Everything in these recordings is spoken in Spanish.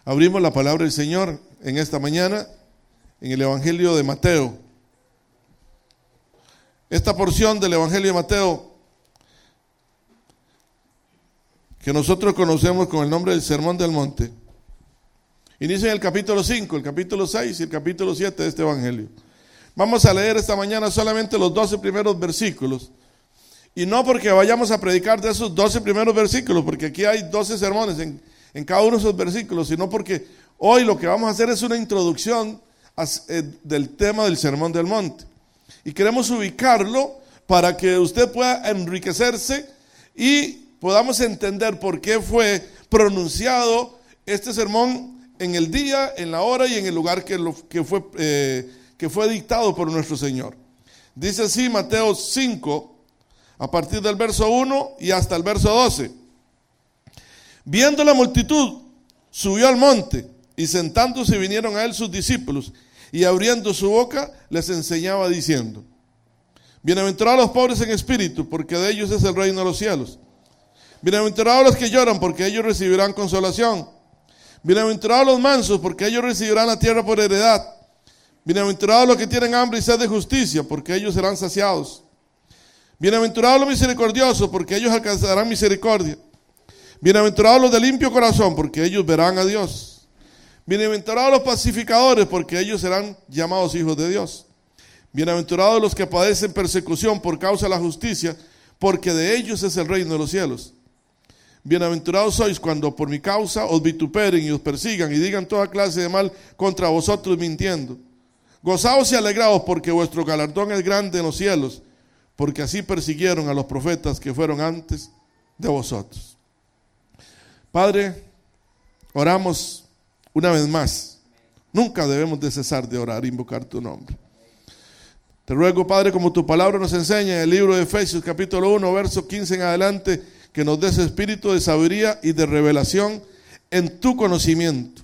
Abrimos la palabra del Señor en esta mañana en el Evangelio de Mateo. Esta porción del Evangelio de Mateo, que nosotros conocemos con el nombre del Sermón del Monte, inicia en el capítulo 5, el capítulo 6 y el capítulo 7 de este Evangelio. Vamos a leer esta mañana solamente los 12 primeros versículos. Y no porque vayamos a predicar de esos 12 primeros versículos, porque aquí hay 12 sermones en cada uno de esos versículos, sino porque hoy lo que vamos a hacer es una introducción del tema del Sermón del Monte. Y queremos ubicarlo para que usted pueda enriquecerse y podamos entender por qué fue pronunciado este sermón en el día, en la hora y en el lugar que fue dictado por nuestro Señor. Dice así Mateo 5, a partir del verso 1 y hasta el verso 12. Viendo la multitud, subió al monte, y sentándose vinieron a él sus discípulos, y abriendo su boca les enseñaba diciendo: Bienaventurados los pobres en espíritu, porque de ellos es el reino de los cielos. Bienaventurados los que lloran, porque ellos recibirán consolación. Bienaventurados los mansos, porque ellos recibirán la tierra por heredad. Bienaventurados los que tienen hambre y sed de justicia, porque ellos serán saciados. Bienaventurados los misericordiosos, porque ellos alcanzarán misericordia. Bienaventurados los de limpio corazón, porque ellos verán a Dios. Bienaventurados los pacificadores, porque ellos serán llamados hijos de Dios. Bienaventurados los que padecen persecución por causa de la justicia, porque de ellos es el reino de los cielos. Bienaventurados sois cuando por mi causa os vituperen y os persigan y digan toda clase de mal contra vosotros mintiendo. Gozaos y alegraos, porque vuestro galardón es grande en los cielos, porque así persiguieron a los profetas que fueron antes de vosotros. Padre, oramos una vez más. Nunca debemos de cesar de orar e invocar tu nombre. Te ruego, Padre, como tu palabra nos enseña en el libro de Efesios capítulo 1, verso 15 en adelante, que nos des espíritu de sabiduría y de revelación en tu conocimiento,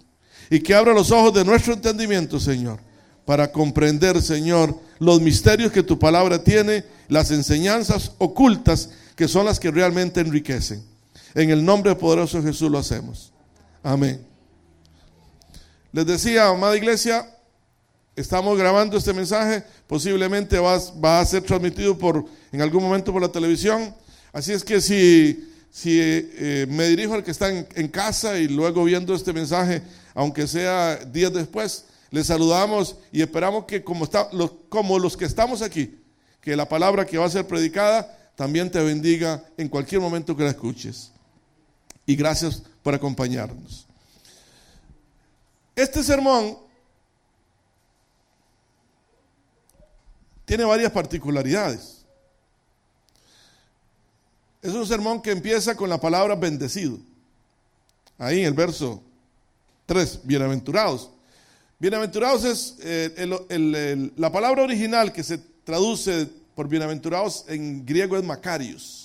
y que abra los ojos de nuestro entendimiento, Señor, para comprender, Señor, los misterios que tu palabra tiene, las enseñanzas ocultas que son las que realmente enriquecen. En el nombre poderoso de Jesús lo hacemos. Amén. Les decía, amada iglesia, estamos grabando este mensaje, posiblemente va a ser transmitido en algún momento por la televisión. Así es que si me dirijo al que está en casa y luego viendo este mensaje, aunque sea días después, les saludamos y esperamos que como los que estamos aquí, que la palabra que va a ser predicada también te bendiga en cualquier momento que la escuches. Y gracias por acompañarnos. Este sermón tiene varias particularidades. Es un sermón que empieza con la palabra bendecido. Ahí en el verso 3, bienaventurados. Bienaventurados es la palabra original que se traduce por bienaventurados en griego es Makarios.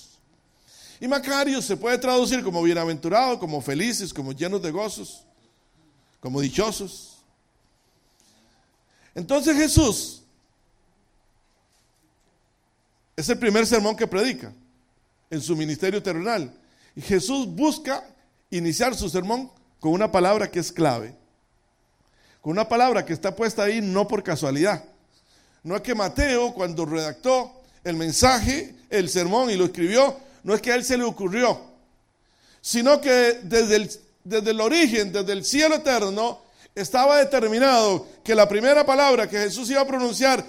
Y Makarios se puede traducir como bienaventurado, como felices, como llenos de gozos, como dichosos. Entonces Jesús es el primer sermón que predica en su ministerio terrenal. Y Jesús busca iniciar su sermón con una palabra que es clave. Con una palabra que está puesta ahí no por casualidad. No es que Mateo, cuando redactó el mensaje, el sermón y lo escribió, no es que a él se le ocurrió, sino que desde el origen, desde el cielo eterno, estaba determinado que la primera palabra que Jesús iba a pronunciar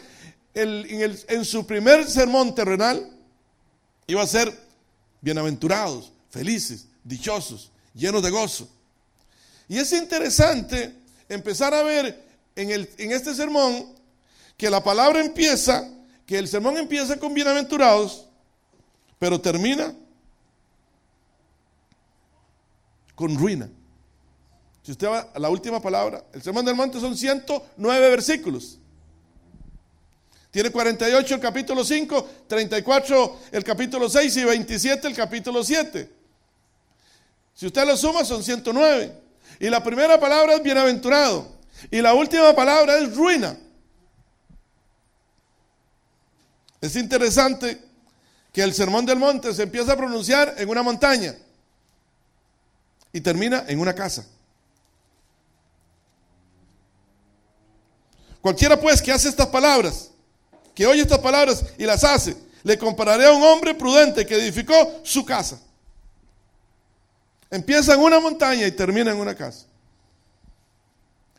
en su primer sermón terrenal iba a ser bienaventurados, felices, dichosos, llenos de gozo. Y es interesante empezar a ver en este sermón que el sermón empieza con bienaventurados, pero termina con ruina. Si usted va a la última palabra, el Sermón del Monte son 109 versículos. Tiene 48 el capítulo 5, 34 el capítulo 6 y 27 el capítulo 7. Si usted lo suma son 109. Y la primera palabra es bienaventurado. Y la última palabra es ruina. Es interesante que el Sermón del Monte se empieza a pronunciar en una montaña y termina en una casa. Cualquiera pues que hace estas palabras, que oye estas palabras y las hace, le compararé a un hombre prudente que edificó su casa. Empieza en una montaña y termina en una casa.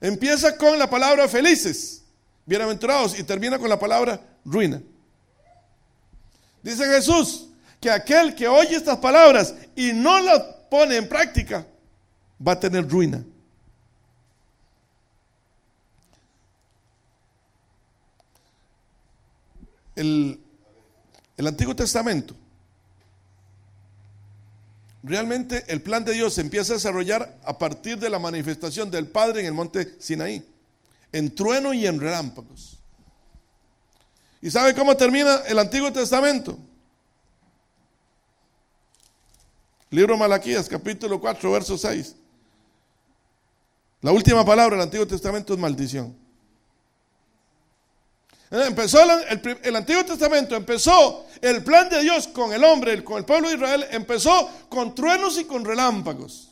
Empieza con la palabra felices, bienaventurados, y termina con la palabra ruina. Dice Jesús que aquel que oye estas palabras y no las pone en práctica va a tener ruina. El Antiguo Testamento, realmente el plan de Dios se empieza a desarrollar a partir de la manifestación del Padre en el monte Sinaí, en trueno y en relámpagos. ¿Y sabe cómo termina el Antiguo Testamento? Libro de Malaquías, capítulo 4, verso 6. La última palabra del Antiguo Testamento es maldición. Empezó el Antiguo Testamento, empezó el plan de Dios con el hombre, con el pueblo de Israel, empezó con truenos y con relámpagos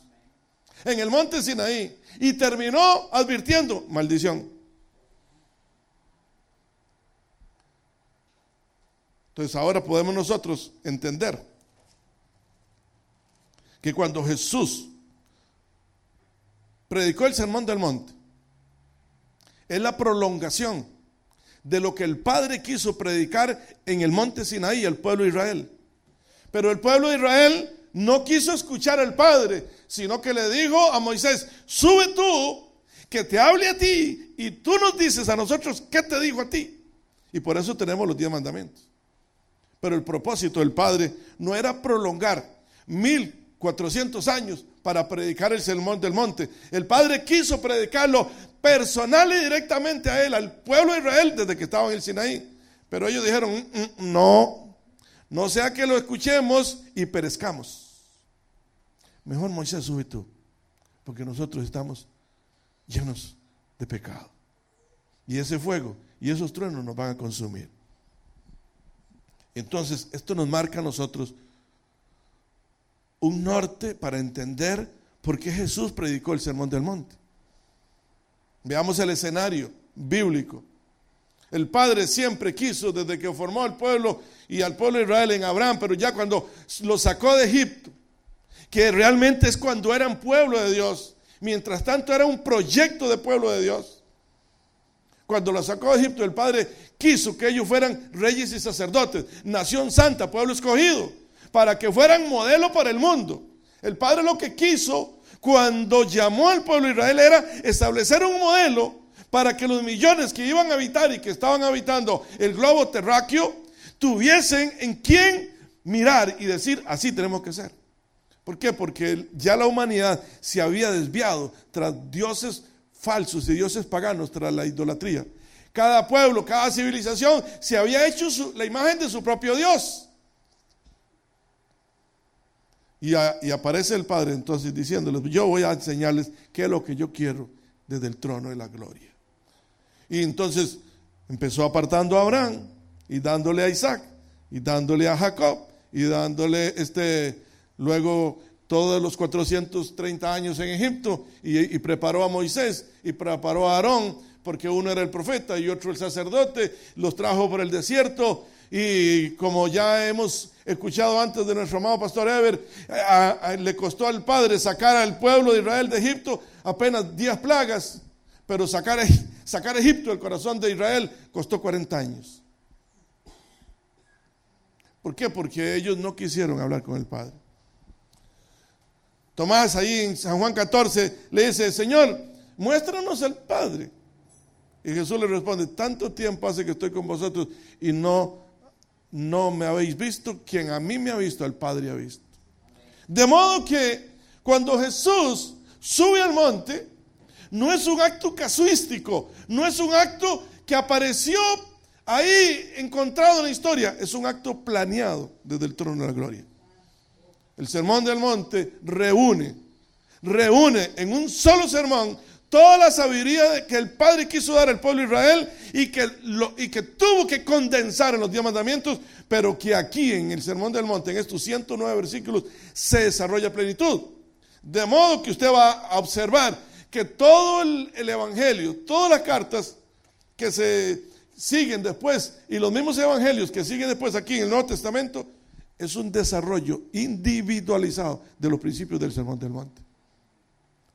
en el monte Sinaí y terminó advirtiendo maldición. Entonces ahora podemos nosotros entender que cuando Jesús predicó el Sermón del Monte, es la prolongación de lo que el Padre quiso predicar en el monte Sinaí al pueblo de Israel. Pero el pueblo de Israel no quiso escuchar al Padre, sino que le dijo a Moisés: sube tú, que te hable a ti, y tú nos dices a nosotros qué te dijo a ti. Y por eso tenemos los 10 mandamientos. Pero el propósito del Padre no era prolongar 1400 años para predicar el Sermón del Monte. El Padre quiso predicarlo personal y directamente a él, al pueblo de Israel, desde que estaba en el Sinaí. Pero ellos dijeron: no sea que lo escuchemos y perezcamos. Mejor Moisés, sube tú, porque nosotros estamos llenos de pecado. Y ese fuego y esos truenos nos van a consumir. Entonces, esto nos marca a nosotros un norte para entender por qué Jesús predicó el Sermón del Monte. Veamos el escenario bíblico. El Padre siempre quiso, desde que formó al pueblo y al pueblo de Israel en Abraham, pero ya cuando lo sacó de Egipto, que realmente es cuando eran pueblo de Dios, mientras tanto era un proyecto de pueblo de Dios. Cuando lo sacó de Egipto, el Padre quiso que ellos fueran reyes y sacerdotes, nación santa, pueblo escogido, para que fueran modelo para el mundo. El Padre lo que quiso cuando llamó al pueblo de Israel era establecer un modelo para que los millones que iban a habitar y que estaban habitando el globo terráqueo tuviesen en quién mirar y decir: así tenemos que ser. ¿Por qué? Porque ya la humanidad se había desviado tras dioses falsos y dioses paganos, tras la idolatría. Cada pueblo, cada civilización se había hecho la imagen de su propio Dios. Y aparece el Padre entonces diciéndoles: yo voy a enseñarles qué es lo que yo quiero desde el trono de la gloria. Y entonces empezó apartando a Abraham y dándole a Isaac y dándole a Jacob y dándole luego todos los 430 años en Egipto y preparó a Moisés y preparó a Aarón, porque uno era el profeta y otro el sacerdote, los trajo por el desierto. Y como ya hemos escuchado antes de nuestro amado pastor Ever, le costó al Padre sacar al pueblo de Israel de Egipto apenas 10 plagas, pero sacar Egipto del corazón de Israel costó 40 años. ¿Por qué? Porque ellos no quisieron hablar con el Padre. Tomás, ahí en San Juan 14, le dice: Señor, muéstranos al Padre. Y Jesús le responde: tanto tiempo hace que estoy con vosotros y no me habéis visto. Quien a mí me ha visto, al Padre ha visto. De modo que cuando Jesús sube al monte, no es un acto casuístico, no es un acto que apareció ahí encontrado en la historia, es un acto planeado desde el trono de la gloria. El Sermón del Monte reúne en un solo sermón toda la sabiduría que el Padre quiso dar al pueblo de Israel y que tuvo que condensar en los 10 mandamientos, pero que aquí en el Sermón del Monte, en estos 109 versículos, se desarrolla a plenitud. De modo que usted va a observar que todo el Evangelio, todas las cartas, que se siguen después y los mismos evangelios que siguen después aquí en el Nuevo Testamento es un desarrollo individualizado de los principios del Sermón del Monte.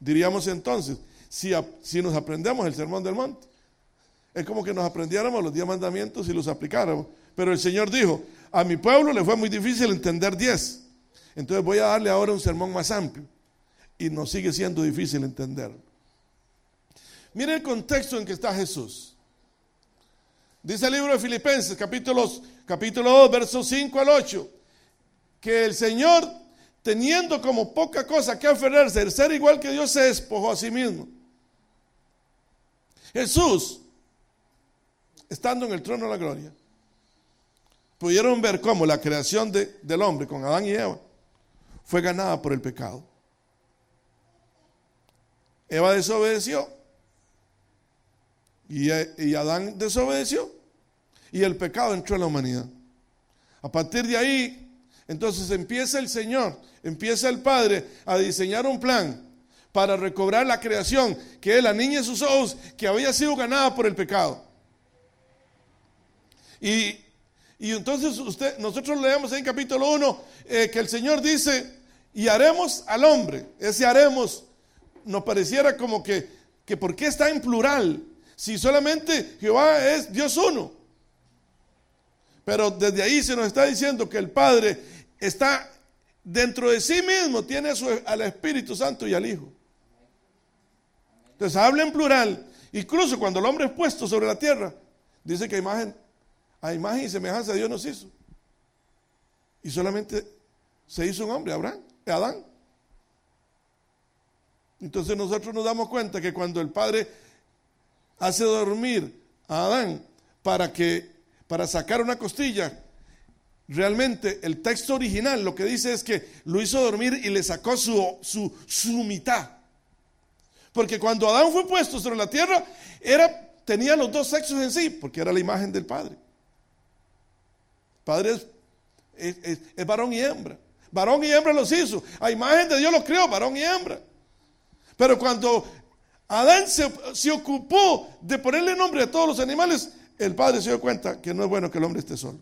Diríamos entonces, si nos aprendemos el Sermón del Monte, es como que nos aprendiéramos los 10 mandamientos y los aplicáramos. Pero el Señor dijo, a mi pueblo le fue muy difícil entender 10. Entonces voy a darle ahora un sermón más amplio. Y nos sigue siendo difícil entenderlo. Mire el contexto en que está Jesús. Dice el libro de Filipenses, capítulo 2, versos 5 al 8, que el Señor, teniendo como poca cosa que aferrarse, el ser igual que Dios, se despojó a sí mismo. Jesús, estando en el trono de la gloria, pudieron ver cómo la creación del hombre con Adán y Eva fue ganada por el pecado. Eva desobedeció y Adán desobedeció y el pecado entró en la humanidad. A partir de ahí, entonces empieza el Señor, empieza el Padre a diseñar un plan para recobrar la creación, que es la niña de sus ojos, que había sido ganada por el pecado. Y entonces nosotros leemos en capítulo 1 que el Señor dice, y haremos al hombre. Ese haremos nos pareciera como que ¿por qué está en plural? Si solamente Jehová es Dios uno. Pero desde ahí se nos está diciendo que el Padre está dentro de sí mismo, tiene al Espíritu Santo y al Hijo. Entonces habla en plural. Incluso cuando el hombre es puesto sobre la tierra, dice que a imagen y semejanza de Dios nos hizo. Y solamente se hizo un hombre, Adán. Entonces nosotros nos damos cuenta que cuando el Padre hace dormir a Adán para sacar una costilla, realmente el texto original lo que dice es que lo hizo dormir y le sacó su mitad. Porque cuando Adán fue puesto sobre la tierra, tenía los dos sexos en sí, porque era la imagen del Padre. Padre es varón y hembra. Varón y hembra los hizo. A imagen de Dios los creó, varón y hembra. Pero cuando Adán se ocupó de ponerle nombre a todos los animales, el Padre se dio cuenta que no es bueno que el hombre esté solo.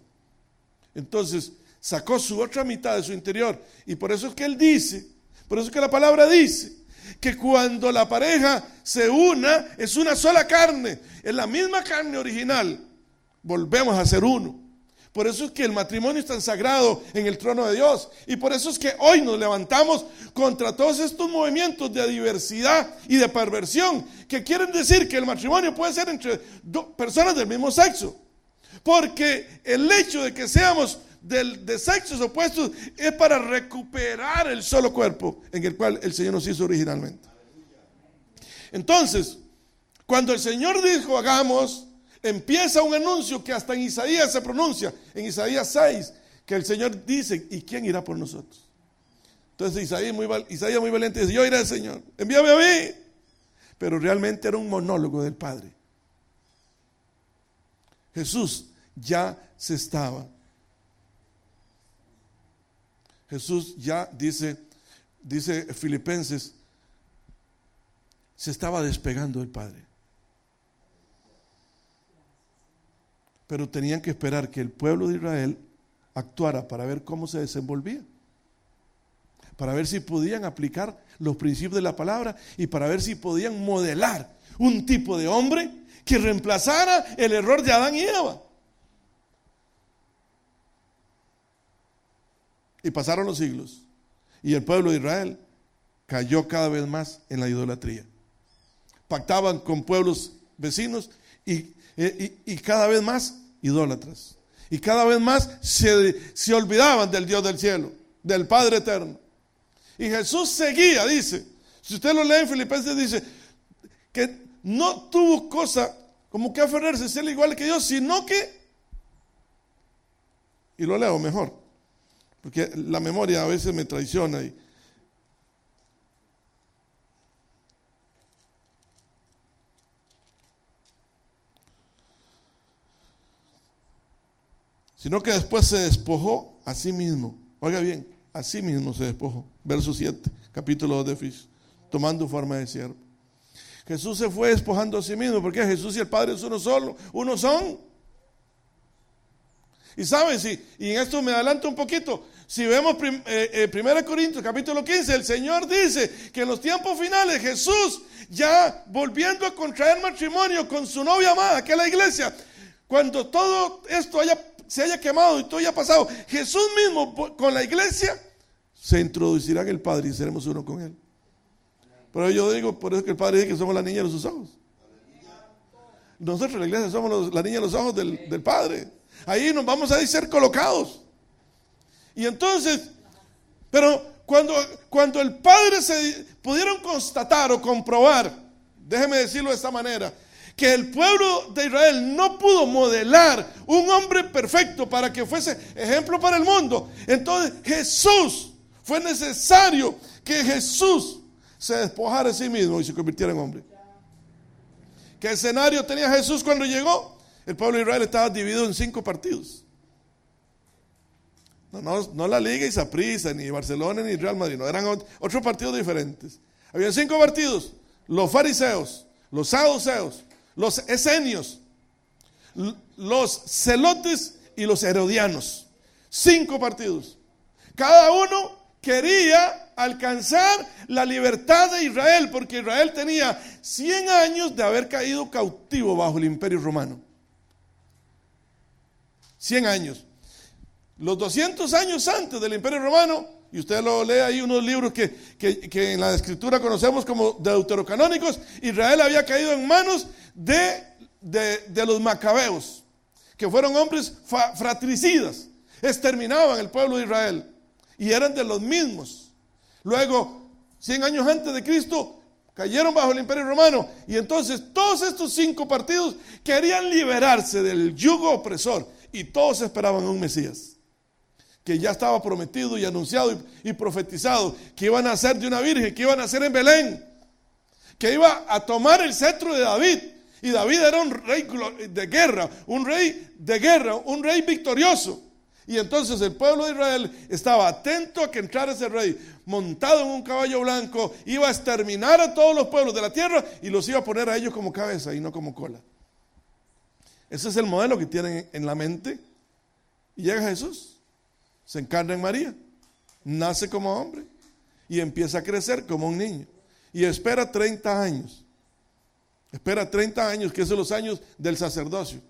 Entonces sacó su otra mitad de su interior. Y por eso es que él dice, por eso es que la palabra dice, que cuando la pareja se una, es una sola carne. Es la misma carne original. Volvemos a ser uno. Por eso es que el matrimonio es tan sagrado en el trono de Dios. Y por eso es que hoy nos levantamos contra todos estos movimientos de diversidad y de perversión que quieren decir que el matrimonio puede ser entre personas del mismo sexo. Porque el hecho de que seamos de sexos opuestos es para recuperar el solo cuerpo en el cual el Señor nos hizo originalmente. Entonces, cuando el Señor dijo hagamos, empieza un anuncio que hasta en Isaías se pronuncia, en Isaías 6, que el Señor dice, ¿y quién irá por nosotros? Entonces Isaías muy valiente dice, yo iré al Señor, envíame a mí. Pero realmente era un monólogo del Padre. Jesús ya dice Filipenses, se estaba despegando del Padre. Pero tenían que esperar que el pueblo de Israel actuara para ver cómo se desenvolvía, para ver si podían aplicar los principios de la palabra y para ver si podían modelar un tipo de hombre que reemplazara el error de Adán y Eva. Y pasaron los siglos y el pueblo de Israel cayó cada vez más en la idolatría. Pactaban con pueblos vecinos y cada vez más idólatras. Y cada vez más se olvidaban del Dios del cielo, del Padre eterno. Y Jesús seguía, dice, si usted lo lee en Filipenses, dice que no tuvo cosa como que aferrarse a ser igual que Dios, sino que, y lo leo mejor, porque la memoria a veces me traiciona sino que después se despojó a sí mismo. Oiga bien, a sí mismo se despojó. Verso 7, capítulo 2 de Efesios, tomando forma de siervo. Jesús se fue despojando a sí mismo, porque Jesús y el Padre es uno solo, uno son. Y saben, y en esto me adelanto un poquito, si vemos 1 Corintios capítulo 15, el Señor dice que en los tiempos finales Jesús, ya volviendo a contraer matrimonio con su novia amada, que es la iglesia, cuando todo esto se haya quemado y todo haya pasado, Jesús mismo con la iglesia se introducirá en el Padre y seremos uno con Él. Pero yo digo, por eso que el Padre dice que somos la niña de sus ojos. Nosotros la iglesia somos la niña de los ojos del Padre. Ahí nos vamos a ser colocados. Y entonces, pero cuando el Padre pudieron constatar o comprobar, déjeme decirlo de esta manera, que el pueblo de Israel no pudo modelar un hombre perfecto para que fuese ejemplo para el mundo, entonces fue necesario que Jesús se despojara de sí mismo y se convirtiera en hombre. ¿Qué escenario tenía Jesús cuando llegó? El pueblo de Israel estaba dividido en 5 partidos. No la Liga y Saprissa, ni Barcelona, ni Real Madrid, no, eran otros partidos diferentes. Había 5 partidos: los fariseos, los saduceos, los esenios, los celotes y los herodianos. 5 partidos. Cada uno quería alcanzar la libertad de Israel, porque Israel tenía 100 años de haber caído cautivo bajo el imperio romano. 100 años. Los 200 años antes del imperio romano, y usted lo lee ahí, unos libros que en la escritura conocemos como deuterocanónicos, Israel había caído en manos de los macabeos, que fueron hombres fratricidas, exterminaban el pueblo de Israel, y eran de los mismos. Luego, 100 años antes de Cristo, cayeron bajo el imperio romano, y entonces todos estos 5 partidos querían liberarse del yugo opresor, y todos esperaban a un Mesías que ya estaba prometido y anunciado y profetizado, que iba a nacer de una virgen, que iba a nacer en Belén, que iba a tomar el cetro de David. Y David era un rey de guerra, un rey victorioso. Y entonces el pueblo de Israel estaba atento a que entrara ese rey, montado en un caballo blanco, iba a exterminar a todos los pueblos de la tierra y los iba a poner a ellos como cabeza y no como cola. Ese es el modelo que tienen en la mente. Y llega Jesús, se encarna en María, nace como hombre y empieza a crecer como un niño. Y espera 30 años. Espera 30 años, que son los años del sacerdocio.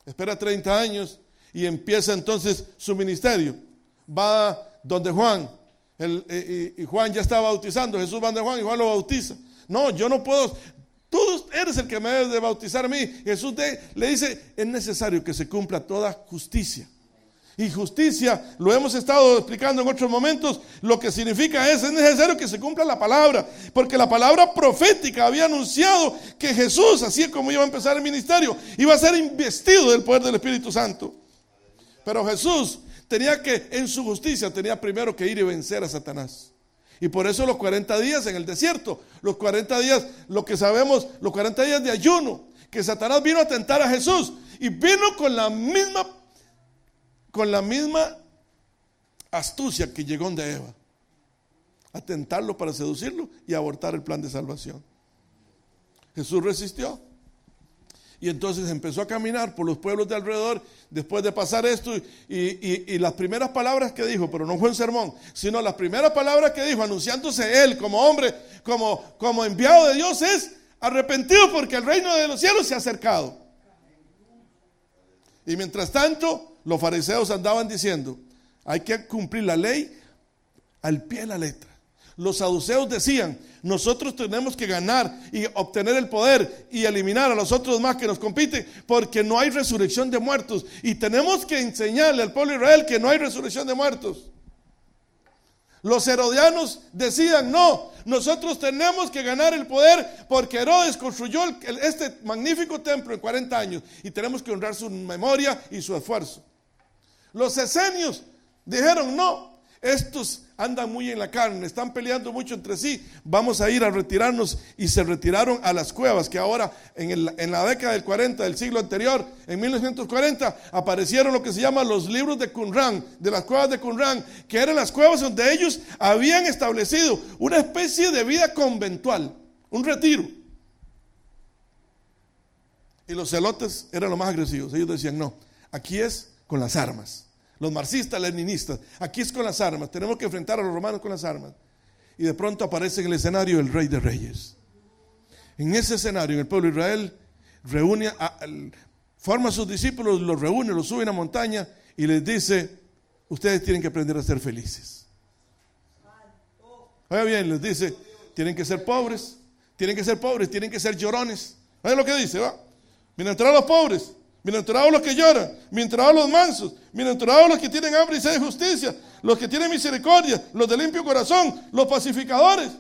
Espera 30 años y empieza entonces su ministerio. Va donde Juan, y Juan ya está bautizando. Jesús va donde Juan y Juan lo bautiza. No, yo no puedo. Tú eres el que me debe de bautizar a mí. Jesús le dice, es necesario que se cumpla toda justicia. Y justicia, lo hemos estado explicando en otros momentos, lo que significa es necesario que se cumpla la palabra, porque la palabra profética había anunciado que Jesús, así como iba a empezar el ministerio, iba a ser investido del poder del Espíritu Santo. Pero Jesús en su justicia, tenía primero que ir y vencer a Satanás. Y por eso los 40 días en el desierto, los 40 días, lo que sabemos, los 40 días de ayuno, que Satanás vino a tentar a Jesús, y vino con la misma astucia que llegó de Eva, a tentarlo para seducirlo y abortar el plan de salvación. Jesús resistió y entonces empezó a caminar por los pueblos de alrededor después de pasar esto, y las primeras palabras que dijo, pero no fue un sermón, sino las primeras palabras que dijo, anunciándose él como hombre, como enviado de Dios, es: arrepentido, porque el reino de los cielos se ha acercado. Y mientras tanto, los fariseos andaban diciendo, hay que cumplir la ley al pie de la letra. Los saduceos decían, nosotros tenemos que ganar y obtener el poder y eliminar a los otros más que nos compiten, porque no hay resurrección de muertos, y tenemos que enseñarle al pueblo de Israel que no hay resurrección de muertos. Los herodianos decían, no, nosotros tenemos que ganar el poder, porque Herodes construyó este magnífico templo en 40 años y tenemos que honrar su memoria y su esfuerzo. Los esenios dijeron, no, estos andan muy en la carne, están peleando mucho entre sí, vamos a ir a retirarnos, y se retiraron a las cuevas, que ahora en la década del 40 del siglo anterior, en 1940, aparecieron lo que se llama los libros de Qumran, de las cuevas de Qumran, que eran las cuevas donde ellos habían establecido una especie de vida conventual, un retiro. Y los celotes eran los más agresivos. Ellos decían, no, aquí es con las armas. Los marxistas, leninistas, aquí es con las armas. Tenemos que enfrentar a los romanos con las armas. Y de pronto aparece en el escenario el Rey de Reyes. En ese escenario, en el pueblo de Israel, forma a sus discípulos, los reúne, los sube a una montaña y les dice, ustedes tienen que aprender a ser felices. Oiga bien, les dice, tienen que ser pobres, tienen que ser llorones. Oiga lo que dice, va. Bienaventurados los pobres, bienaventurados los que lloran, bienaventurados los mansos, bienaventurados los que tienen hambre y sed de justicia, los que tienen misericordia, los de limpio corazón, los pacificadores.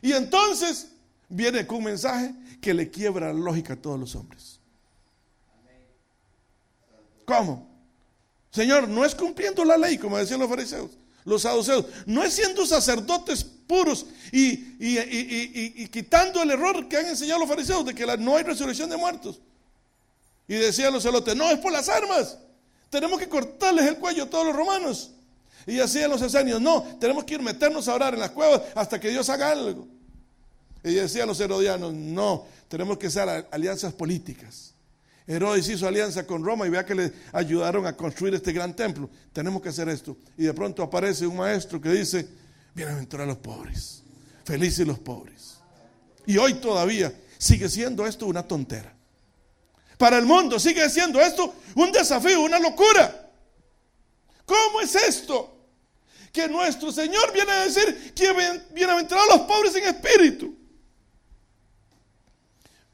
Y entonces viene con un mensaje que le quiebra la lógica a todos los hombres. ¿Cómo? Señor, no es cumpliendo la ley, como decían los fariseos, los saduceos, no es siendo sacerdotes puros y quitando el error que han enseñado los fariseos de que no hay resurrección de muertos. Y decían los celotes, no, es por las armas, tenemos que cortarles el cuello a todos los romanos. Y decían los esenios, no, tenemos que ir meternos a orar en las cuevas hasta que Dios haga algo. Y decían los herodianos, no, tenemos que hacer alianzas políticas. Herodes hizo alianza con Roma y vea que le ayudaron a construir este gran templo. Tenemos que hacer esto. Y de pronto aparece un maestro que dice, bienaventurados los pobres, felices los pobres. Y hoy todavía sigue siendo esto una tontera. Para el mundo sigue siendo esto un desafío, una locura. ¿Cómo es esto? Que nuestro Señor viene a decir que bienaventurados los pobres en espíritu.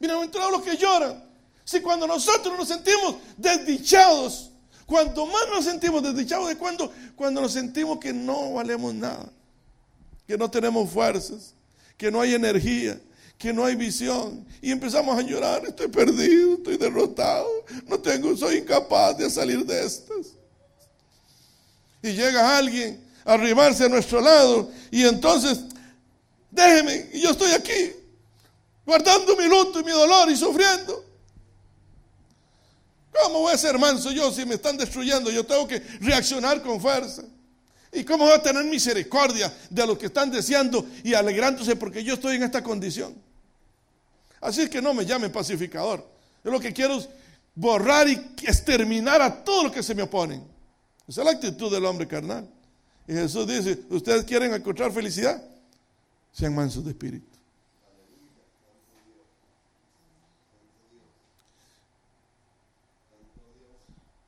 Bienaventurados los que lloran. Si cuando nosotros nos sentimos desdichados, cuando más nos sentimos desdichados es cuando nos sentimos que no valemos nada, que no tenemos fuerzas, que no hay energía, que no hay visión, y empezamos a llorar, estoy perdido, estoy derrotado, soy incapaz de salir de estas. Y llega alguien a arrimarse a nuestro lado y entonces, déjeme, y yo estoy aquí, guardando mi luto y mi dolor y sufriendo. ¿Cómo voy a ser manso yo si me están destruyendo? Yo tengo que reaccionar con fuerza. ¿Y cómo voy a tener misericordia de los que están deseando y alegrándose porque yo estoy en esta condición? Así es que no me llamen pacificador. Yo lo que quiero es borrar y exterminar a todos los que se me oponen. Esa es la actitud del hombre carnal. Y Jesús dice, ¿ustedes quieren encontrar felicidad? Sean mansos de espíritu.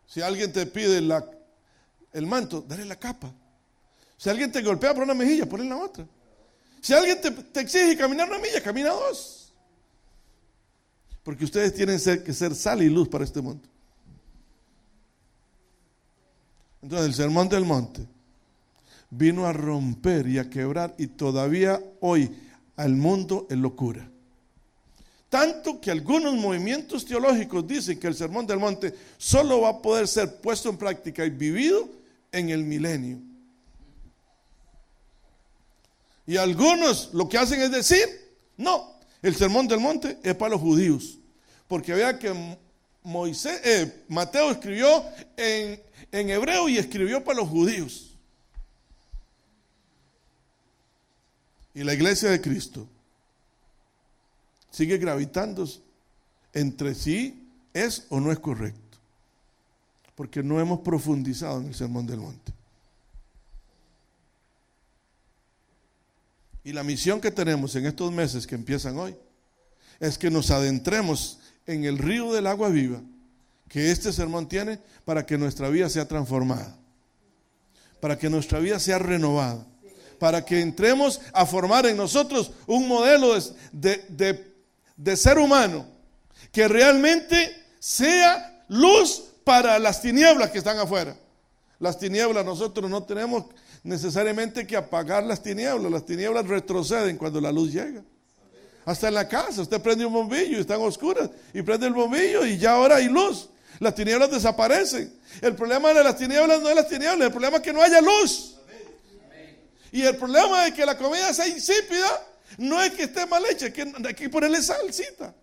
Si alguien te pide el manto, dale la capa. Si alguien te golpea por una mejilla, ponle la otra. Si alguien te exige caminar una milla, camina dos. Porque ustedes tienen que ser sal y luz para este mundo. Entonces el sermón del monte vino a romper y a quebrar, y todavía hoy al mundo es locura. Tanto que algunos movimientos teológicos dicen que el sermón del monte solo va a poder ser puesto en práctica y vivido en el milenio. Y algunos lo que hacen es decir, no, el sermón del monte es para los judíos. Porque vea que Mateo escribió en hebreo y escribió para los judíos. Y la iglesia de Cristo sigue gravitando entre sí, es o no es correcto, porque no hemos profundizado en el sermón del monte. Y la misión que tenemos en estos meses que empiezan hoy es que nos adentremos en el río del agua viva que este sermón tiene para que nuestra vida sea transformada, para que nuestra vida sea renovada, para que entremos a formar en nosotros un modelo de ser humano que realmente sea luz para las tinieblas que están afuera. Las tinieblas, nosotros no tenemos necesariamente que apagar las tinieblas retroceden cuando la luz llega. Hasta en la casa, usted prende un bombillo y están oscuras, y prende el bombillo y ya ahora hay luz. Las tinieblas desaparecen. El problema de las tinieblas no es las tinieblas, el problema es que no haya luz. Y el problema de que la comida sea insípida no es que esté mal hecha, es que hay que ponerle salsita.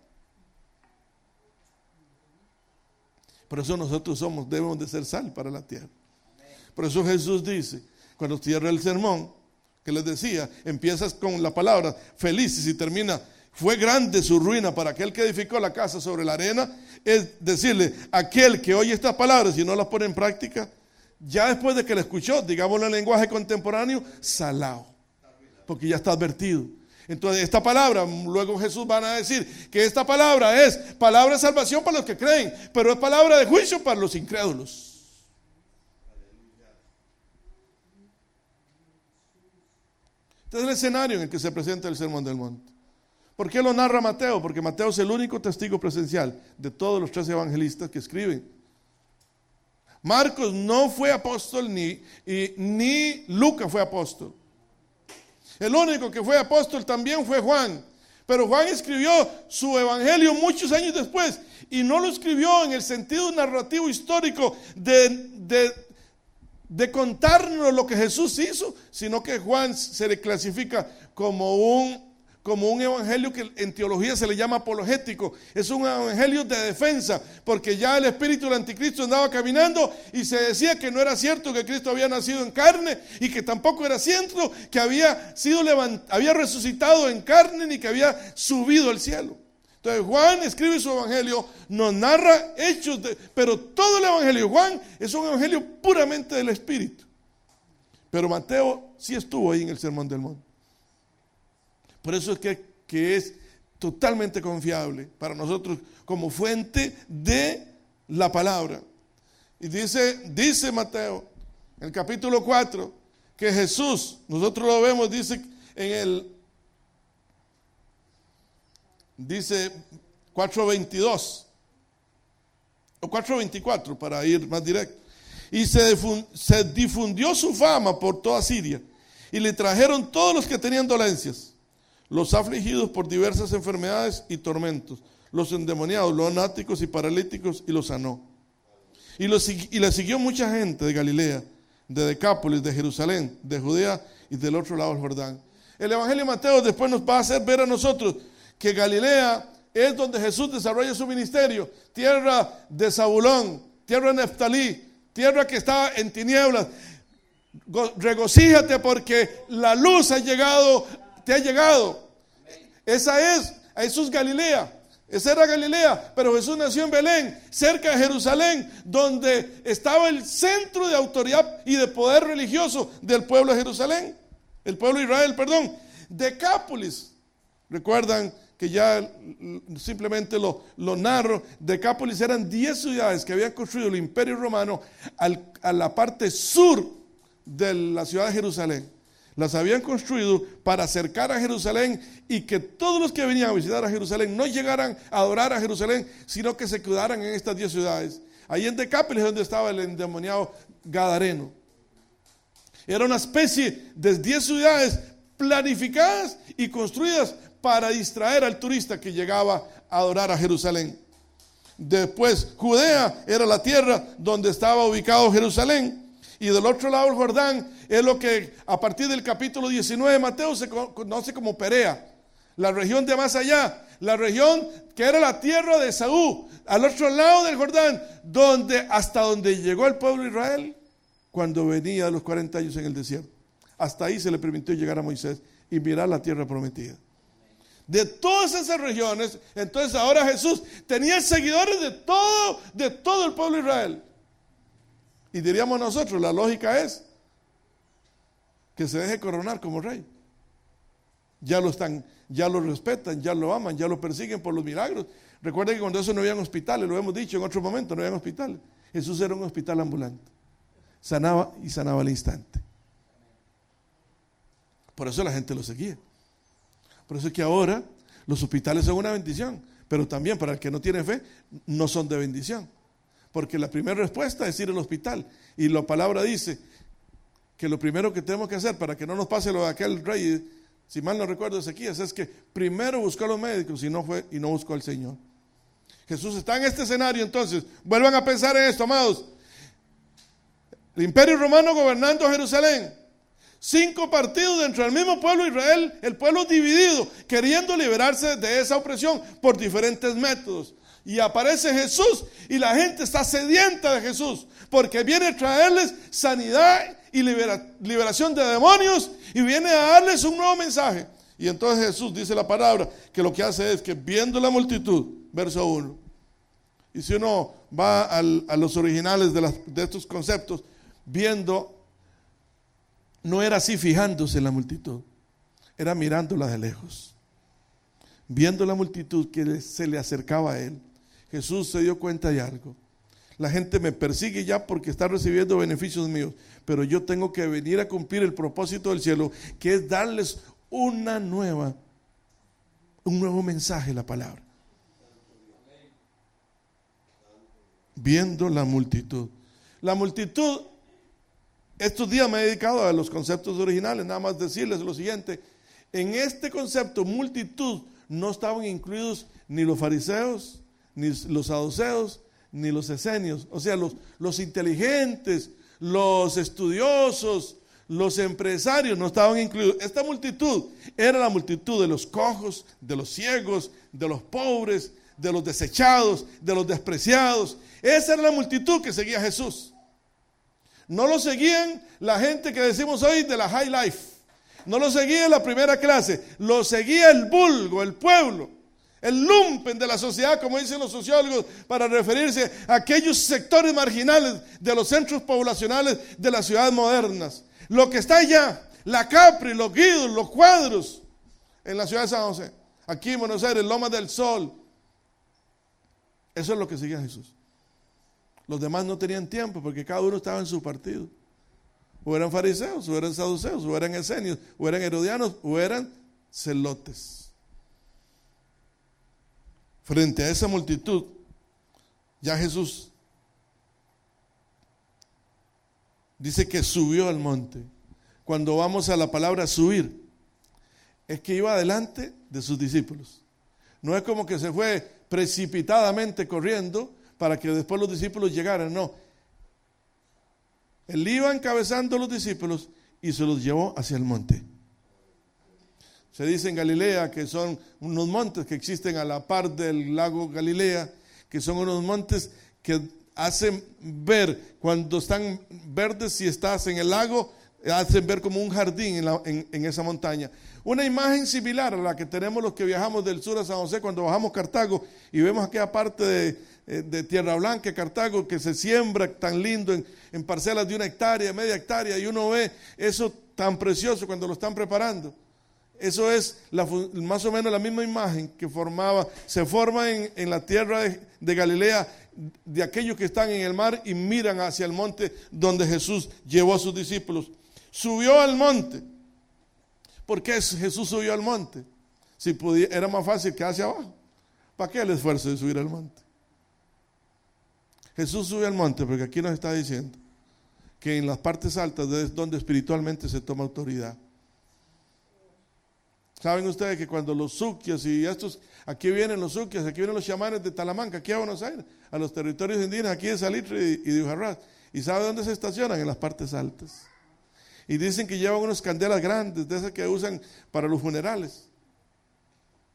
Por eso nosotros debemos de ser sal para la tierra. Por eso Jesús dice, cuando cierra el sermón, que les decía, empiezas con la palabra felices y termina, fue grande su ruina para aquel que edificó la casa sobre la arena. Es decirle, aquel que oye estas palabras y no las pone en práctica, ya después de que la escuchó, digámoslo en lenguaje contemporáneo, salao, porque ya está advertido. Entonces esta palabra, luego Jesús van a decir que esta palabra es palabra de salvación para los que creen, pero es palabra de juicio para los incrédulos. Este es el escenario en el que se presenta el Sermón del Monte. ¿Por qué lo narra Mateo? Porque Mateo es el único testigo presencial de todos los 13 evangelistas que escriben. Marcos no fue apóstol ni Lucas fue apóstol. El único que fue apóstol también fue Juan. Pero Juan escribió su evangelio muchos años después y no lo escribió en el sentido narrativo histórico de contarnos lo que Jesús hizo, sino que Juan se le clasifica como un evangelio que en teología se le llama apologético. Es un evangelio de defensa, porque ya el espíritu del anticristo andaba caminando y se decía que no era cierto que Cristo había nacido en carne y que tampoco era cierto que había resucitado en carne ni que había subido al cielo. Entonces Juan escribe su evangelio, nos narra hechos, pero todo el evangelio de Juan es un evangelio puramente del espíritu. Pero Mateo sí estuvo ahí en el Sermón del Monte. Por eso es que es totalmente confiable para nosotros como fuente de la palabra. Y dice Mateo, en el capítulo 4, que Jesús, nosotros lo vemos, dice 4:22 o 4:24 para ir más directo. Y se difundió su fama por toda Siria y le trajeron todos los que tenían dolencias, los afligidos por diversas enfermedades y tormentos, los endemoniados, los lunáticos y paralíticos, y los sanó. Y le siguió mucha gente de Galilea, de Decápolis, de Jerusalén, de Judea y del otro lado del Jordán. El evangelio de Mateo después nos va a hacer ver a nosotros que Galilea es donde Jesús desarrolla su ministerio, tierra de Zabulón, tierra de Neftalí, tierra que estaba en tinieblas. Regocíjate porque la luz te ha llegado. Eso es Galilea. Esa era Galilea, pero Jesús nació en Belén, cerca de Jerusalén, donde estaba el centro de autoridad y de poder religioso del pueblo de Jerusalén, el pueblo de Israel, perdón. Decápolis, recuerdan que ya simplemente lo narro. Decápolis eran 10 ciudades que habían construido el Imperio Romano a la parte sur de la ciudad de Jerusalén. Las habían construido para acercar a Jerusalén y que todos los que venían a visitar a Jerusalén no llegaran a adorar a Jerusalén, sino que se quedaran en estas 10 ciudades. Ahí en Decápolis es donde estaba el endemoniado Gadareno. Era una especie de 10 ciudades planificadas y construidas para distraer al turista que llegaba a adorar a Jerusalén. Después, Judea era la tierra donde estaba ubicado Jerusalén. Y del otro lado del Jordán es lo que a partir del capítulo 19 de Mateo se conoce como Perea, la región de más allá, la región que era la tierra de Esaú, al otro lado del Jordán, hasta donde llegó el pueblo de Israel cuando venía de los 40 años en el desierto. Hasta ahí se le permitió llegar a Moisés y mirar la tierra prometida. De todas esas regiones, entonces ahora Jesús tenía seguidores de todo el pueblo de Israel. Y diríamos nosotros, la lógica es que se deje coronar como rey. Ya lo respetan, ya lo aman, ya lo persiguen por los milagros. Recuerden que cuando eso no habían hospitales, lo hemos dicho en otro momento, no habían hospitales. Jesús era un hospital ambulante. Sanaba y sanaba al instante. Por eso la gente lo seguía. Por eso es que ahora los hospitales son una bendición, pero también para el que no tiene fe, no son de bendición. Porque la primera respuesta es ir al hospital. Y la palabra dice que lo primero que tenemos que hacer para que no nos pase lo de aquel rey, si mal no recuerdo Ezequías, es que primero buscó a los médicos y no buscó al Señor. Jesús está en este escenario, entonces, vuelvan a pensar en esto, amados. El Imperio Romano gobernando Jerusalén. 5 partidos dentro del mismo pueblo de Israel, el pueblo dividido, queriendo liberarse de esa opresión por diferentes métodos. Y aparece Jesús y la gente está sedienta de Jesús, porque viene a traerles sanidad y liberación de demonios, y viene a darles un nuevo mensaje. Y entonces Jesús dice la palabra que lo que hace es que viendo la multitud, verso 1, y si uno va a los originales de estos conceptos, viendo, no era así fijándose en la multitud, era mirándola de lejos. Viendo la multitud que se le acercaba a él, Jesús se dio cuenta de algo. La gente me persigue ya porque está recibiendo beneficios míos, pero yo tengo que venir a cumplir el propósito del cielo, que es darles un nuevo mensaje, la palabra. Viendo la multitud. La multitud, estos días me he dedicado a los conceptos originales, nada más decirles lo siguiente. En este concepto, multitud, no estaban incluidos ni los fariseos, ni los saduceos, ni los esenios, o sea, los inteligentes, los estudiosos, los empresarios no estaban incluidos. Esta multitud era la multitud de los cojos, de los ciegos, de los pobres, de los desechados, de los despreciados. Esa era la multitud que seguía a Jesús. No lo seguían la gente que decimos hoy de la high life, no lo seguía la primera clase, lo seguía el vulgo, el pueblo, el lumpen de la sociedad, como dicen los sociólogos, para referirse a aquellos sectores marginales de los centros poblacionales de las ciudades modernas. Lo que está allá, la Capri, los Guidos, los Cuadros, en la ciudad de San José, aquí en Buenos Aires, Lomas del Sol. Eso es lo que seguía Jesús. Los demás no tenían tiempo porque cada uno estaba en su partido. O eran fariseos, o eran saduceos, o eran esenios, o eran herodianos, o eran celotes. Frente a esa multitud, ya Jesús dice que subió al monte. Cuando vamos a la palabra subir, es que iba adelante de sus discípulos. No es como que se fue precipitadamente corriendo para que después los discípulos llegaran, no. Él iba encabezando a los discípulos y se los llevó hacia el monte. Se dice en Galilea que son unos montes que existen a la par del lago Galilea, que son unos montes que hacen ver, cuando están verdes, si estás en el lago, hacen ver como un jardín en esa montaña. Una imagen similar a la que tenemos los que viajamos del sur a San José cuando bajamos Cartago y vemos aquella parte de Tierra Blanca, Cartago, que se siembra tan lindo en parcelas de 1 hectárea, media hectárea, y uno ve eso tan precioso cuando lo están preparando. Eso es más o menos la misma imagen que se forma en la tierra de Galilea, de aquellos que están en el mar y miran hacia el monte donde Jesús llevó a sus discípulos. Subió al monte. ¿Por qué Jesús subió al monte? Si era más fácil que hacia abajo. ¿Para qué el esfuerzo de subir al monte? Jesús subió al monte porque aquí nos está diciendo que en las partes altas es donde espiritualmente se toma autoridad. Saben ustedes que cuando los suquias y estos, aquí vienen los suquias, aquí vienen los chamanes de Talamanca, aquí a Buenos Aires, a los territorios indígenas, aquí de Salitre y de Ujarrás. ¿Y sabe dónde se estacionan? En las partes altas. Y dicen que llevan unas candelas grandes, de esas que usan para los funerales.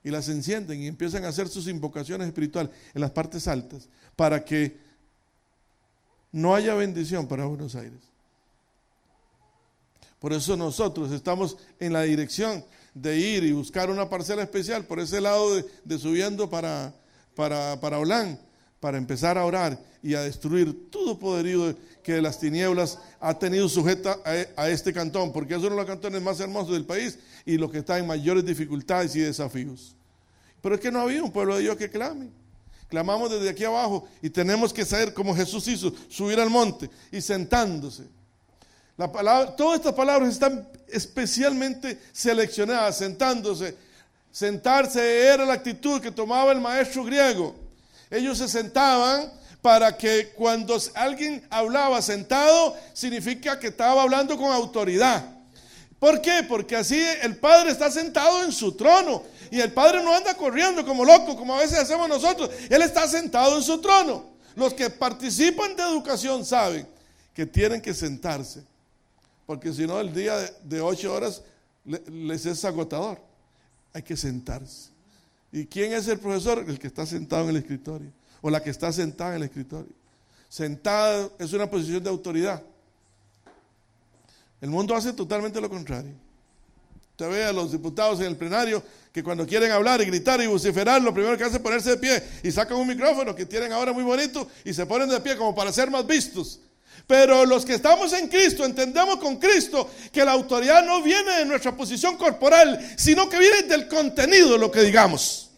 Y las encienden y empiezan a hacer sus invocaciones espirituales en las partes altas, para que no haya bendición para Buenos Aires. Por eso nosotros estamos en la dirección de ir y buscar una parcela especial por ese lado de subiendo para Olán, para empezar a orar y a destruir todo poderío que las tinieblas ha tenido sujeta a este cantón, porque es uno de los cantones más hermosos del país y los que está en mayores dificultades y desafíos. Pero es que no había un pueblo de Dios que clame. Clamamos desde aquí abajo y tenemos que saber como Jesús hizo, subir al monte y sentándose. Todas estas palabras están especialmente seleccionadas, sentándose. Sentarse era la actitud que tomaba el maestro griego. Ellos se sentaban para que cuando alguien hablaba sentado, significa que estaba hablando con autoridad. ¿Por qué? Porque así el Padre está sentado en su trono y el Padre no anda corriendo como loco, como a veces hacemos nosotros. Él está sentado en su trono. Los que participan de educación saben que tienen que sentarse, porque si no el día de 8 horas les es agotador. Hay que sentarse. ¿Y quién es el profesor? El que está sentado en el escritorio. o la que está sentada en el escritorio. Sentada es una posición de autoridad. El mundo hace totalmente lo contrario. Usted ve a los diputados en el plenario que cuando quieren hablar y gritar y vociferar, lo primero que hacen es ponerse de pie y sacan un micrófono que tienen ahora muy bonito y se ponen de pie como para ser más vistos. Pero los que estamos en Cristo entendemos con Cristo que la autoridad no viene de nuestra posición corporal, sino que viene del contenido de lo que digamos.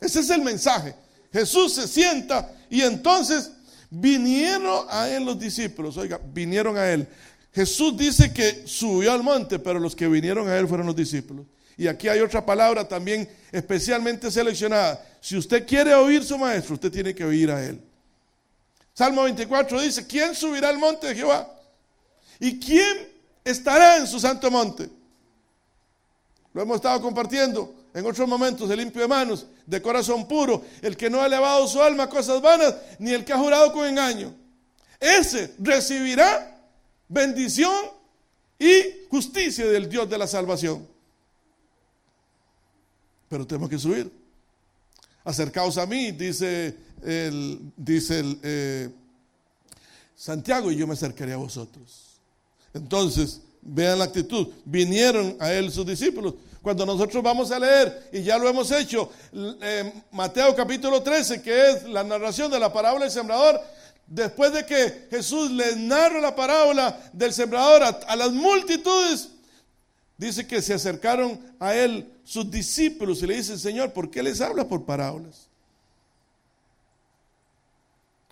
Ese es el mensaje. Jesús se sienta y entonces vinieron a él los discípulos. Oiga, vinieron a él. Jesús dice que subió al monte, pero los que vinieron a él fueron los discípulos. Y aquí hay otra palabra también especialmente seleccionada. Si usted quiere oír su maestro, usted tiene que oír a él. Salmo 24 dice: ¿quién subirá al monte de Jehová? ¿Y quién estará en su santo monte? Lo hemos estado compartiendo en otros momentos. El limpio de manos, de corazón puro, el que no ha elevado su alma a cosas vanas, ni el que ha jurado con engaño. Ese recibirá bendición y justicia del Dios de la salvación. Pero tenemos que subir. Acercaos a mí, dice Santiago, y yo me acercaré a vosotros. Entonces, vean la actitud. Vinieron a él sus discípulos. Cuando nosotros vamos a leer, y ya lo hemos hecho, Mateo capítulo 13, que es la narración de la parábola del sembrador, después de que Jesús les narra la parábola del sembrador a las multitudes, dice que se acercaron a él sus discípulos y le dicen: Señor, ¿por qué les habla por parábolas?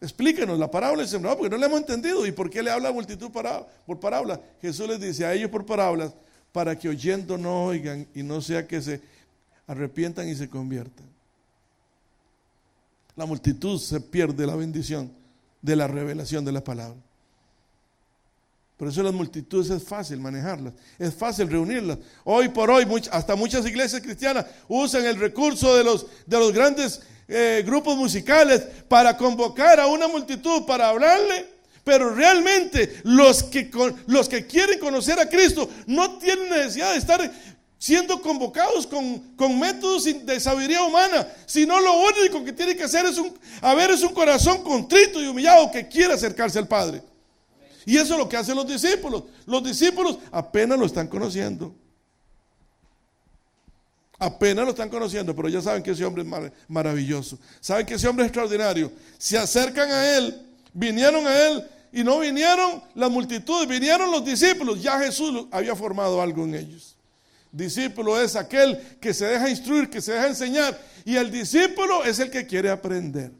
Explíquenos la parábola del sembrador, porque no la hemos entendido. ¿Y por qué le habla a multitud por parábolas? Jesús les dice a ellos por parábolas, para que oyendo no oigan y no sea que se arrepientan y se conviertan. La multitud se pierde la bendición de la revelación de la palabra. Por eso las multitudes es fácil manejarlas, es fácil reunirlas. Hoy por hoy, hasta muchas iglesias cristianas usan el recurso de los grandes grupos musicales para convocar a una multitud para hablarle, pero realmente los que quieren conocer a Cristo no tienen necesidad de estar siendo convocados con métodos de sabiduría humana, sino lo único que tiene que hacer es un corazón contrito y humillado que quiere acercarse al Padre. Y eso es lo que hacen los discípulos. Los discípulos apenas lo están conociendo. Apenas lo están conociendo, pero ya saben que ese hombre es maravilloso. Saben que ese hombre es extraordinario. Se acercan a él, vinieron a él, y no vinieron las multitudes, vinieron los discípulos. Ya Jesús había formado algo en ellos. Discípulo es aquel que se deja instruir, que se deja enseñar, y el discípulo es el que quiere aprender.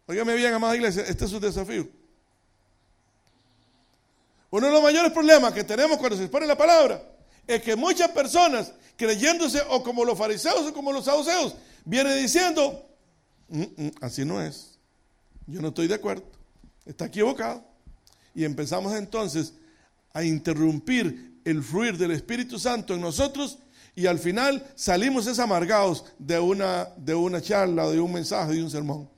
Óigame bien, amada iglesia, este es un desafío. Uno de los mayores problemas que tenemos cuando se expone la palabra es que muchas personas, creyéndose o como los fariseos o como los saduceos, vienen diciendo: así no es, yo no estoy de acuerdo, está equivocado. Y empezamos entonces a interrumpir el fluir del Espíritu Santo en nosotros, y al final salimos amargados de una charla, de un mensaje, de un sermón.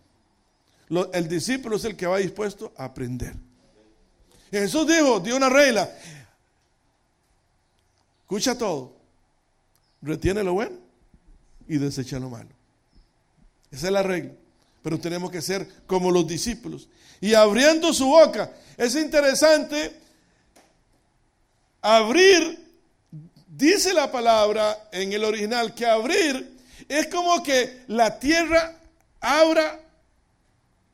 El discípulo es el que va dispuesto a aprender. Y Jesús dio una regla: escucha todo, retiene lo bueno y desecha lo malo. Esa es la regla. Pero tenemos que ser como los discípulos. Y abriendo su boca, es interesante. Abrir, dice la palabra en el original, que abrir es como que la tierra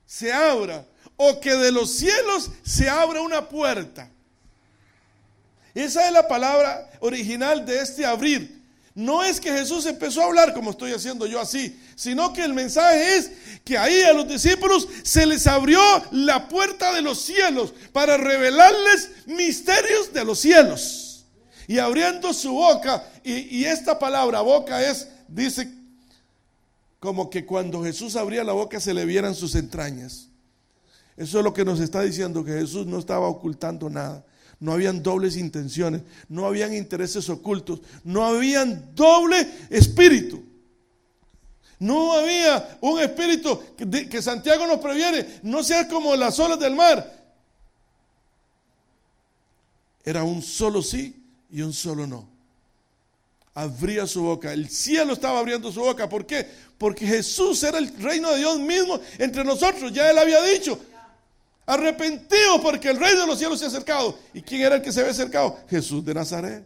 se abra, o que de los cielos se abra una puerta. Esa es la palabra original de este abrir. No es que Jesús empezó a hablar como estoy haciendo yo así, sino que el mensaje es que ahí a los discípulos se les abrió la puerta de los cielos para revelarles misterios de los cielos. Y abriendo su boca, y esta palabra boca dice como que cuando Jesús abría la boca se le vieran sus entrañas. Eso es lo que nos está diciendo, que Jesús no estaba ocultando nada. No habían dobles intenciones, no habían intereses ocultos, no habían doble espíritu. No había un espíritu que Santiago nos previene, no sea como las olas del mar. Era un solo sí y un solo no. abría su boca. El cielo estaba abriendo su boca. ¿Por qué? Porque Jesús era el reino de Dios mismo entre nosotros. Ya Él había dicho: arrepentidos porque el reino de los cielos se ha acercado. ¿Y quién era el que se había acercado? Jesús de Nazaret.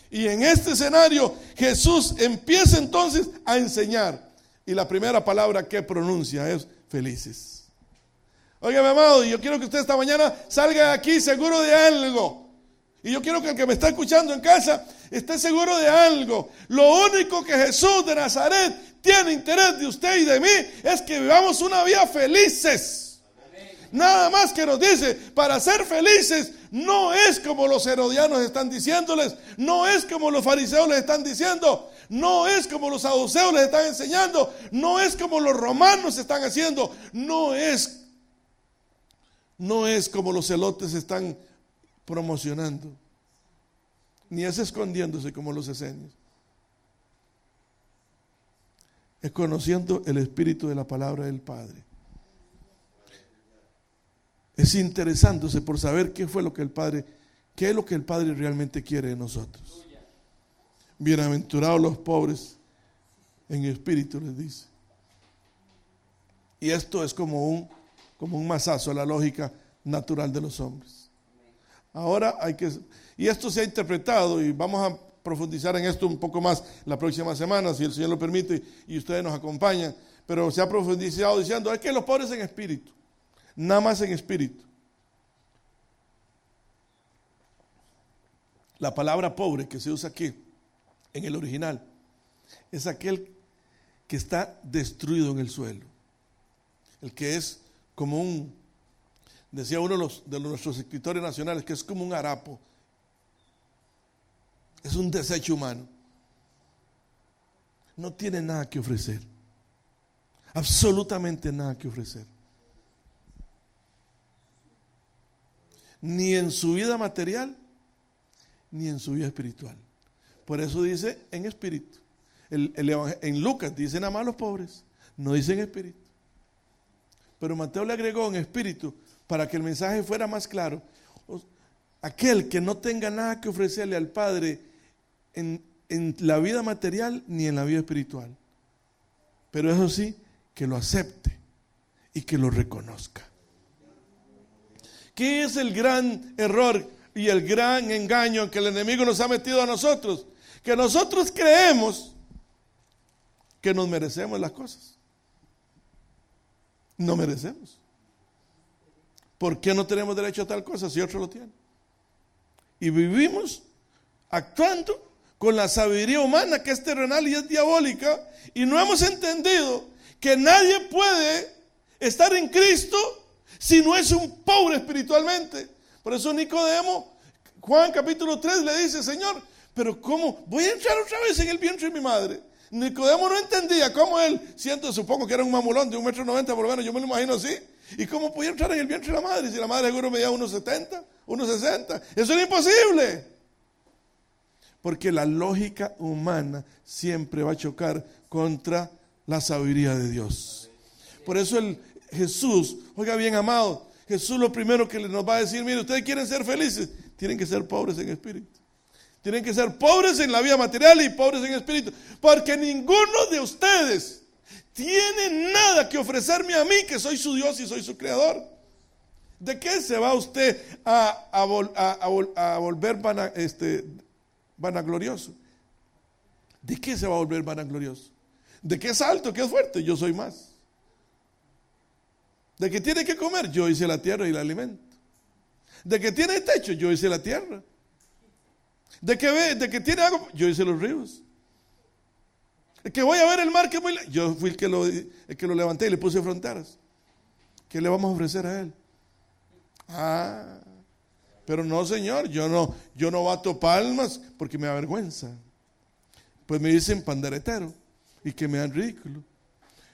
Y en este escenario Jesús empieza entonces a enseñar. Y la primera palabra que pronuncia es felices. Oiga, mi amado, yo quiero que usted esta mañana salga de aquí seguro de algo. Y yo quiero que el que me está escuchando en casa esté seguro de algo. Lo único que Jesús de Nazaret tiene interés de usted y de mí es que vivamos una vida felices. Nada más que nos dice, para ser felices, no es como los herodianos están diciéndoles, no es como los fariseos les están diciendo, no es como los saduceos les están enseñando, no es como los romanos están haciendo, no es como los celotes están promocionando, ni es escondiéndose como los esenios. Es conociendo el espíritu de la palabra del Padre. Es interesándose por saber qué es lo que el Padre realmente quiere de nosotros. Bienaventurados los pobres en espíritu, les dice. Y esto es como un mazazo a la lógica natural de los hombres. Ahora y esto se ha interpretado, y vamos a profundizar en esto un poco más la próxima semana, si el Señor lo permite y ustedes nos acompañan, pero se ha profundizado diciendo, es que los pobres en espíritu, nada más en espíritu. La palabra pobre que se usa aquí, en el original, es aquel que está destruido en el suelo, el que es como decía uno de nuestros escritores nacionales, que es como un harapo, es un desecho humano, no tiene nada que ofrecer, absolutamente nada que ofrecer, ni en su vida material, ni en su vida espiritual. Por eso dice en espíritu. En Lucas dice nada más los pobres, no dice en espíritu. Pero Mateo le agregó en espíritu para que el mensaje fuera más claro. Aquel que no tenga nada que ofrecerle al Padre en la vida material ni en la vida espiritual. Pero eso sí, que lo acepte y que lo reconozca. ¿Qué es el gran error y el gran engaño que el enemigo nos ha metido a nosotros? Que nosotros creemos que nos merecemos las cosas. No merecemos. ¿Por qué no tenemos derecho a tal cosa si otro lo tiene? Y vivimos actuando con la sabiduría humana que es terrenal y es diabólica, y no hemos entendido que nadie puede estar en Cristo si no es un pobre espiritualmente. Por eso Nicodemo, Juan capítulo 3 le dice, Señor, pero ¿cómo voy a entrar otra vez en el vientre de mi madre? Nicodemo no entendía cómo él, supongo que era un mamulón de 1,90 m por lo menos, yo me lo imagino así, y cómo podía entrar en el vientre de la madre, si la madre seguro medía 1,70, 1,60, eso era imposible, porque la lógica humana siempre va a chocar contra la sabiduría de Dios. Por eso Jesús, oiga bien amado, Jesús lo primero que nos va a decir, mire, ustedes quieren ser felices, tienen que ser pobres en espíritu. Tienen que ser pobres en la vida material y pobres en espíritu. Porque ninguno de ustedes tiene nada que ofrecerme a mí, que soy su Dios y soy su creador. ¿De qué se va usted a volver vanaglorioso? ¿De qué se va a volver vanaglorioso? ¿De qué es alto, qué es fuerte? Yo soy más. ¿De que tiene que comer? Yo hice la tierra y la alimento. ¿De que tiene techo? Yo hice la tierra. ¿De que tiene agua? Yo hice los ríos. ¿De que voy a ver el mar? Yo fui el que lo levanté y le puse fronteras. ¿Qué le vamos a ofrecer a él? Pero no, Señor, yo no bato palmas porque me avergüenza. Pues me dicen panderetero y que me dan ridículo.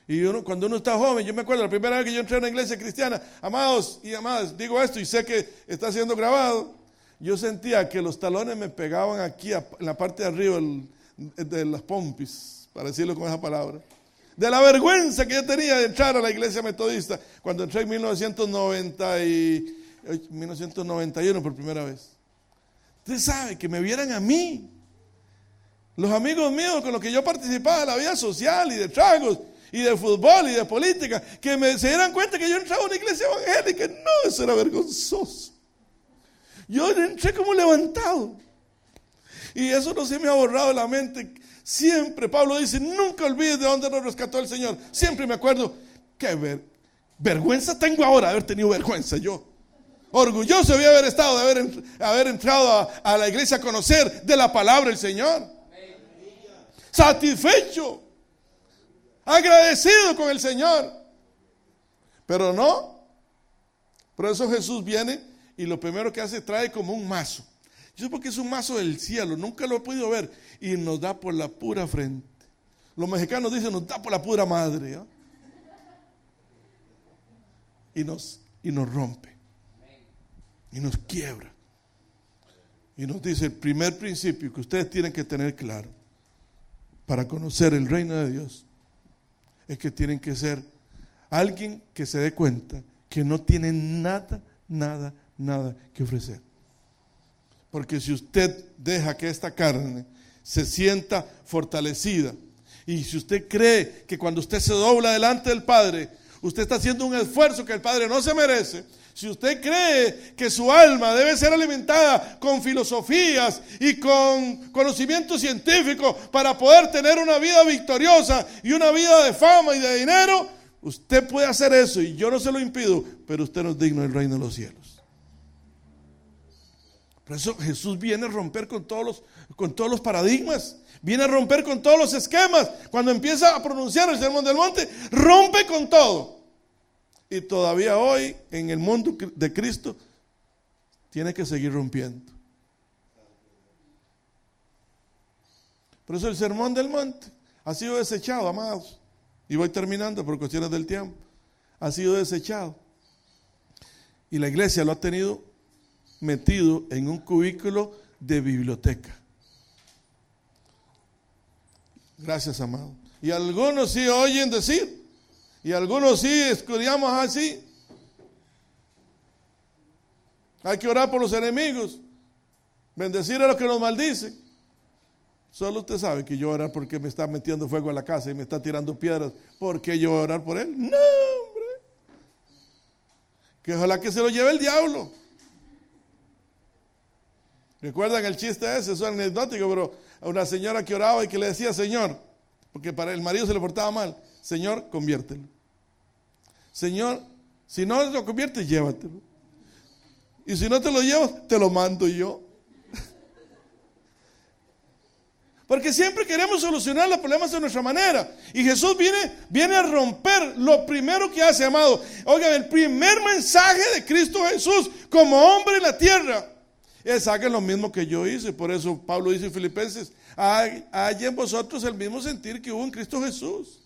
Y cuando uno está joven, yo me acuerdo la primera vez que yo entré a una iglesia cristiana, amados y amadas, digo esto y sé que está siendo grabado, yo sentía que los talones me pegaban aquí en la parte de arriba de las pompis, para decirlo con esa palabra, de la vergüenza que yo tenía de entrar a la iglesia metodista cuando entré en 1991 por primera vez. Usted sabe, que me vieran a mí, Los amigos míos con los que yo participaba de la vida social y de tragos y de fútbol y de política, que se dieran cuenta que yo entraba a una iglesia evangélica. No, eso era vergonzoso. Yo entré como levantado. Y eso no se me ha borrado de la mente. Siempre, Pablo dice, nunca olvides de dónde nos rescató el Señor. Siempre me acuerdo, qué vergüenza tengo ahora de haber tenido vergüenza yo. Orgulloso de haber estado, de haber entrado a la iglesia a conocer de la palabra del Señor. Satisfecho, agradecido con el Señor. Pero no. Por eso Jesús viene y lo primero que hace, trae como un mazo. Yo sé porque es un mazo del cielo, nunca lo he podido ver. Y nos da por la pura frente. Los mexicanos dicen, nos da por la pura madre, ¿eh? Y nos rompe. Y nos quiebra. Y nos dice el primer principio que ustedes tienen que tener claro para conocer el reino de Dios, es que tienen que ser alguien que se dé cuenta que no tiene nada que ofrecer. Porque si usted deja que esta carne se sienta fortalecida, y si usted cree que cuando usted se dobla delante del Padre, usted está haciendo un esfuerzo que el Padre no se merece, si usted cree que su alma debe ser alimentada con filosofías y con conocimiento científico para poder tener una vida victoriosa y una vida de fama y de dinero, usted puede hacer eso y yo no se lo impido, pero usted no es digno del reino de los cielos. Por eso Jesús viene a romper con todos los paradigmas, viene a romper con todos los esquemas. Cuando empieza a pronunciar el Sermón del Monte, rompe con todo. Y todavía hoy en el mundo de Cristo tiene que seguir rompiendo. Por eso el Sermón del Monte ha sido desechado, amados. Y voy terminando por cuestiones del tiempo. Ha sido desechado. Y la iglesia lo ha tenido metido en un cubículo de biblioteca. Gracias, amado. Y algunos sí oyen decir, y algunos sí estudiamos así. Hay que orar por los enemigos, bendecir a los que nos maldicen. Solo usted sabe que yo orar porque me está metiendo fuego a la casa y me está tirando piedras. ¿Por qué yo orar por él? No, hombre. Que ojalá que se lo lleve el diablo. ¿Recuerdan el chiste ese? Eso es anecdótico, pero a una señora que oraba y que le decía, Señor, porque para el marido se le portaba mal, Señor, conviértelo. Señor, si no lo conviertes, llévatelo. Y si no te lo llevas, te lo mando yo. Porque siempre queremos solucionar los problemas de nuestra manera. Y Jesús viene a romper lo primero que hace, amado. Oigan, el primer mensaje de Cristo Jesús como hombre en la tierra es: hagan lo mismo que yo hice. Por eso Pablo dice en Filipenses: hay en vosotros el mismo sentir que hubo en Cristo Jesús.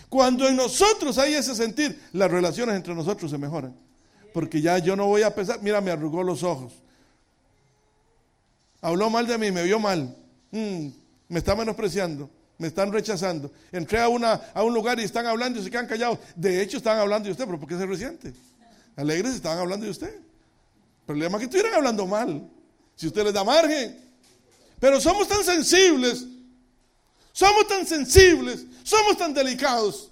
Cuando en nosotros hay ese sentir, las relaciones entre nosotros se mejoran. Porque ya yo no voy a pensar, mira, me arrugó los ojos, habló mal de mí, me vio mal, me está menospreciando, me están rechazando. Entré a un lugar y están hablando y se quedan callados. De hecho estaban hablando de usted, pero ¿por qué se resiente? Alegres, estaban hablando de usted. El problema es que estuvieran hablando mal, si usted les da margen. Pero somos tan sensibles, somos tan delicados,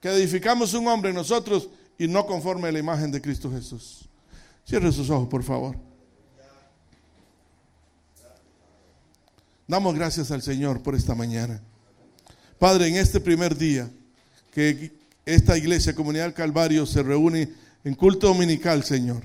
que edificamos un hombre en nosotros y no conforme a la imagen de Cristo Jesús. Cierre sus ojos, por favor. Damos gracias al Señor por esta mañana. Padre, en este primer día que esta iglesia, Comunidad del Calvario, se reúne en culto dominical, Señor,